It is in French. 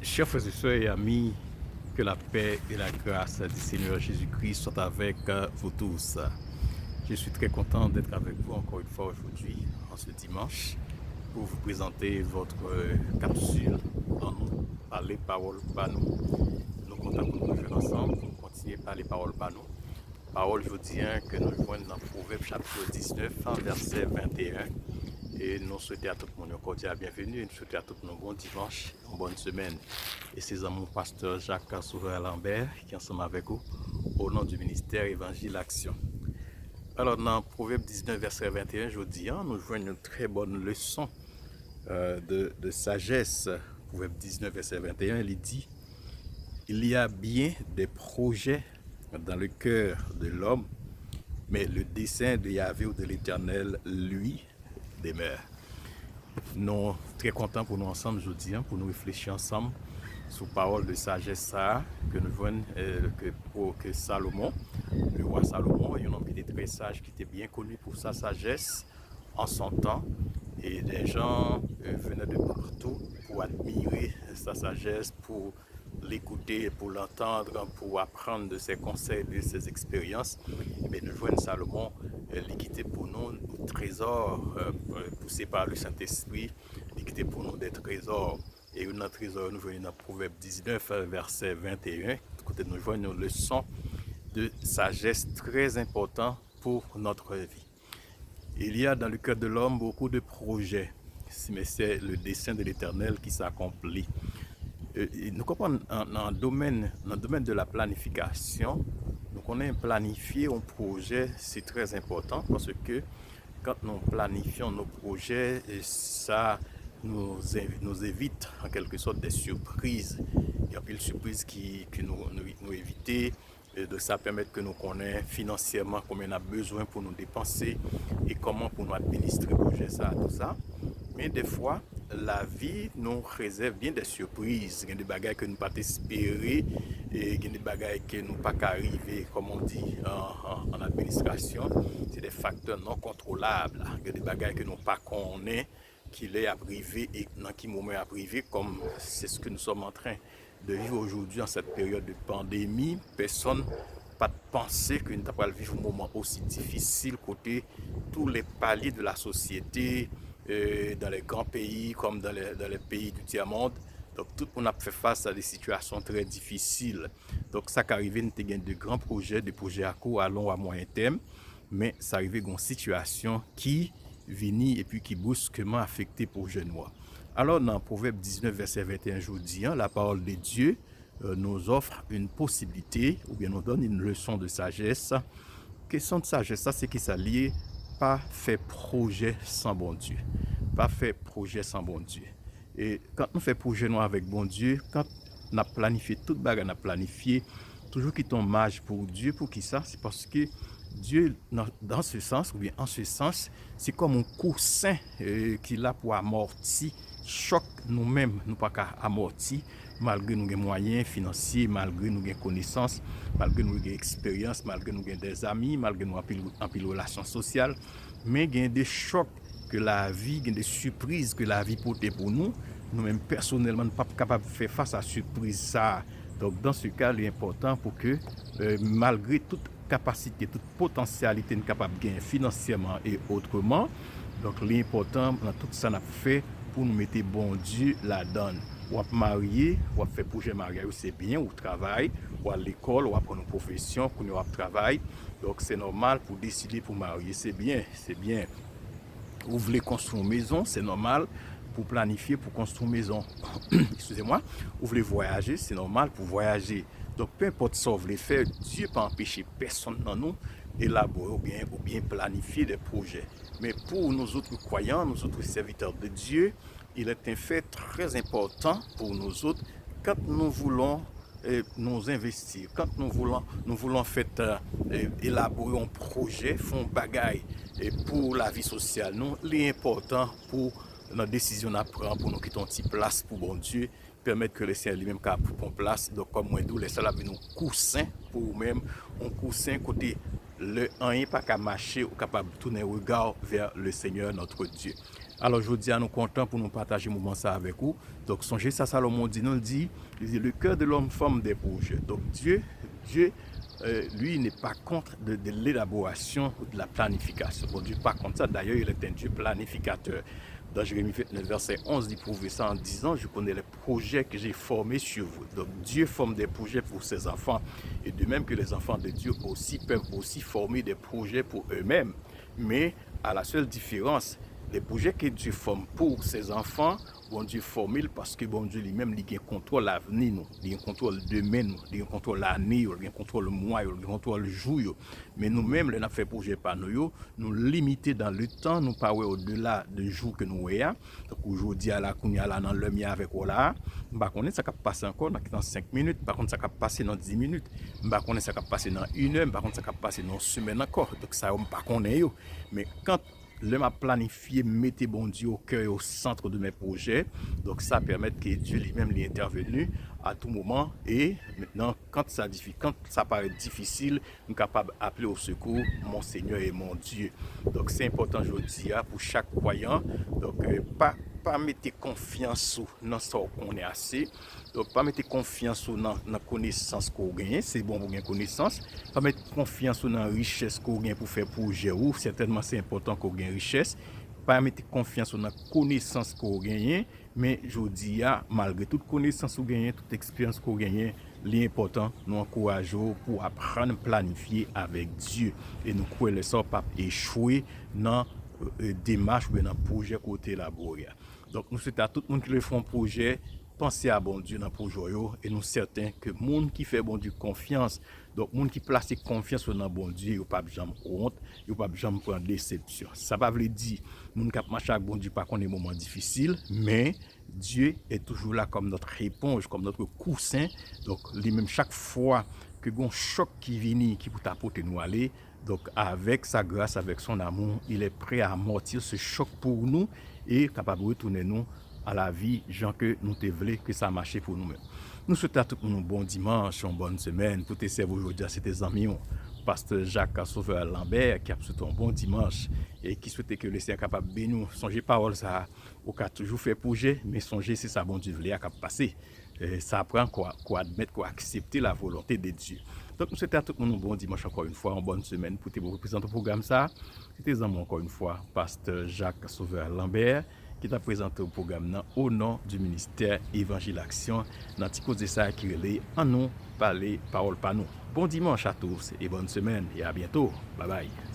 Chers frères et sœurs et amis, que la paix et la grâce du Seigneur Jésus-Christ soient avec vous tous. Je suis très content d'être avec vous encore une fois aujourd'hui, en ce dimanche, pour vous présenter votre capsule en nous, parler paroles par nous. Nous comptons pour nous faire ensemble, pour continuer par les paroles par nous. Parole, je dis que nous joignons dans Proverbe chapitre 19, verset 21. Et nous souhaitons à tout le monde un cordial bienvenue et nous souhaitons à tout le monde un bon dimanche, une bonne semaine. Et c'est mon pasteur Jacques Sauveur-Lambert qui est ensemble avec vous au nom du ministère Évangile Action. Alors dans Proverbe 19, verset 21, je dis, nous joignons une très bonne leçon de sagesse. Proverbe 19, verset 21, il dit, il y a bien des projets dans le cœur de l'homme, mais le dessein de Yahvé ou de l'Éternel, lui, demeure. Nous sommes très contents pour nous ensemble aujourd'hui, pour nous réfléchir ensemble sur parole de sagesse que nous voyons que Salomon, le roi Salomon, est un homme qui était très sage, qui était bien connu pour sa sagesse en son temps. Et des gens venaient de partout pour admirer sa sagesse, pour l'écouter, pour l'entendre, pour apprendre de ses conseils, de ses expériences. Et nous voyons Salomon l'équité pour nous, un trésor poussé par le Saint-Esprit, l'équité pour nous des trésors. Et un trésor, nous voyons dans Proverbe 19, verset 21, côté nous voyons une leçon de sagesse très importante pour notre vie. Il y a dans le cœur de l'homme beaucoup de projets, mais c'est le dessein de l'Éternel qui s'accomplit. Nous comprenons dans le domaine de la planification, nous connaissons planifier un projet, c'est très important parce que quand nous planifions nos projets, ça nous évite en quelque sorte des surprises. Il y a plein de surprises qui nous éviter. De ça permettre que nous connaissions financièrement combien on a besoin pour nous dépenser et comment pour nous administrer le projet, ça, tout ça. Mais des fois, la vie nous réserve bien des surprises. Il y a des bagages que nous ne pouvons pas espérer et il y a des bagages que nous ne pouvons pas arriver, comme on dit en administration. C'est des facteurs non contrôlables. Il y a des bagages que nous ne pas connaître qu'il est à privé et dans quel moment à privé, comme c'est ce que nous sommes en train de vivre aujourd'hui en cette période de pandémie. Personne n'a pas pensé que nous allons vivre un moment aussi difficile côté tous les paliers de la société, dans les grands pays comme dans les pays du tiers-monde. Donc tout le monde a fait face à des situations très difficiles. Donc ça qui arrive, nous avons de grands projets, des projets à court, à long, à moyen terme, mais ça arrive une situation qui vient et puis qui brusquement affecté pour jeunes noirs. Alors dans Proverbe 19, verset 21, je vous dis, la parole de Dieu nous offre une possibilité, ou bien nous donne une leçon de sagesse. Question de sagesse, ça c'est qui s'allie, pas fait projet sans bon Dieu. Pas fait projet sans bon Dieu. Et quand nous faisons projet noir avec bon Dieu, quand on a planifié toute bagarre, on a planifié, toujours qui tombe mage pour Dieu, pour qui ça? C'est parce que Dieu, dans ce sens, ou bien en ce sens, c'est comme un coussin qui est là pour amortir choc nous-mêmes, nous pas qu'à amortir, malgré nous avons des moyens financiers, malgré nous avons des connaissances, malgré nous avons des expériences, malgré nous avons des amis, malgré nous avons des relations sociales, mais il y a des chocs que la vie, il y a des surprises que la vie porte pour nous. Nous-mêmes, personnellement, nous ne sommes pas capables de faire face à cette surprise. Donc, dans ce cas, il est important pour que, malgré toute capacité, toute potentialité, nous sommes capables de gagner financièrement et autrement. Donc, l'important dans tout ça, nous fait pour nous mettre bon Dieu là-dedans. Ou à marier, ou à faire projet mariage, c'est bien, ou travail, ou à l'école, ou à prendre une profession, pour nous travail. Donc, c'est normal pour décider pour marier, c'est bien, c'est bien. Vous voulez construire une maison, c'est normal pour planifier, pour construire une maison. Excusez-moi. Vous voulez voyager, c'est normal pour voyager. Donc, peu importe ce que vous voulez faire, Dieu ne peut empêcher personne dans nous d'élaborer ou bien planifier des projets. Mais pour nous autres croyants, nous autres serviteurs de Dieu, il est un fait très important pour nous autres quand nous voulons nous investir, quand nous voulons faire élaborer un projet, faire un bagage pour la vie sociale. Nous, l'important pour notre décision à prendre, pour nous quitter une petite place pour bon Dieu, permettre que le Seigneur lui-même prenne place. Donc, comme moi, nous laissons avec nous coussin pour nous-mêmes, un coussin côté le rien pas qu'à marcher ou capable de tourner le regard vers le Seigneur notre Dieu. Alors, je dis à nous contents pour nous partager ce moment ça avec vous. Donc, songez ça, Salomon dit, nous dit, le cœur de l'homme forme des projets. Donc, Dieu, lui, n'est pas contre de l'élaboration de la planification. Bon, Dieu n'est pas contre ça. D'ailleurs, il est un Dieu planificateur. Dans Jérémie 29, verset 11, il prouve ça en disant, je connais les projets que j'ai formés sur vous. Donc, Dieu forme des projets pour ses enfants. Et de même que les enfants de Dieu aussi peuvent aussi former des projets pour eux-mêmes. Mais à la seule différence, les projets que Dieu forme pour ses enfants, bon Dieu formule parce que bon Dieu lui-même, il contrôle l'avenir, il contrôle demain, il contrôle l'année, il contrôle le mois, il contrôle le jour. Mais nous-mêmes, les fait projet par nous limiter dans le temps, nous pas au-delà du jour que nous voyons. Donc aujourd'hui, à la Kounia, là, dans le mien avec là, bah on ça va passer encore dans 5 minutes, par contre ça va passer dans 10 minutes, bah on ça va passer dans 1 heure, par contre ça va passer dans une semaine encore. Donc ça on pas connaît yo. Mais quand le m'a planifié, mettez bon Dieu au cœur et au centre de mes projets. Donc ça permet que Dieu lui-même l'est intervenu à tout moment. Et maintenant, quand ça paraît difficile, nous sommes capables d'appeler au secours mon Seigneur et mon Dieu. Donc c'est important, je dis, pour chaque croyant. Donc pas mettre confiance dans ce qu'on est assez. Donc, pas mettre confiance dans la connaissance qu'on gagne. C'est bon pour gagner connaissance. Pas mettre confiance dans la richesse qu'on gagne pour faire projet. Ou certainement, c'est important qu'on gagne richesse. Pas mettre confiance dans la connaissance qu'on gagne. Mais je dis, malgré toute connaissance qu'on gagne, toute expérience qu'on gagne, l'important, nous encourageons pour apprendre à planifier avec Dieu. Et nous croyons que ça pas échouer dans démarche ou dans le projet côté élaboré. Donc, nous souhaitons à tout le monde qui le font projet, pensez à bon Dieu dans le projet et nous sommes certains que le monde qui fait bon Dieu confiance, donc le monde qui place confiance dans bon Dieu, il n'y a pas de jamais honte, il n'y a pas de jamais prendre déception. Ça ne veut pas dire que nous ne marcher avec bon Dieu pas qu'on est moments difficiles, mais Dieu est toujours là comme notre éponge, comme notre coussin. Donc, lui-même, chaque fois que un choc qui vient, qui peut t'apporter nous aller, donc avec sa grâce, avec son amour, il est prêt à amortir ce choc pour nous et capable de retourner nous à la vie, gens que nous te voulons que ça marche pour nous-mêmes. Nous souhaitons à tout le monde un bon dimanche, une bonne semaine. Pour te servir aujourd'hui à ces amis, Pasteur Jacques Sauveur Lambert, qui a souhaité un bon dimanche et qui souhaitait que le Seigneur capable de nous songer parole ça, au cas toujours fait projet, mais songer c'est ça bon Dieu voulait capable passer. Ça apprend quoi admettre, quoi accepter la volonté de Dieu. Donc nous souhaitons à tout le monde un bon dimanche encore une fois, une bonne semaine pour te représenter le programme ça. C'était encore une fois Pasteur Jacques Sauveur Lambert qui t'a présenté au programme au nom du ministère Évangile Action. Dans de ça qui relève en nous parler parole par nous. Bon dimanche à tous et bonne semaine et à bientôt. Bye bye.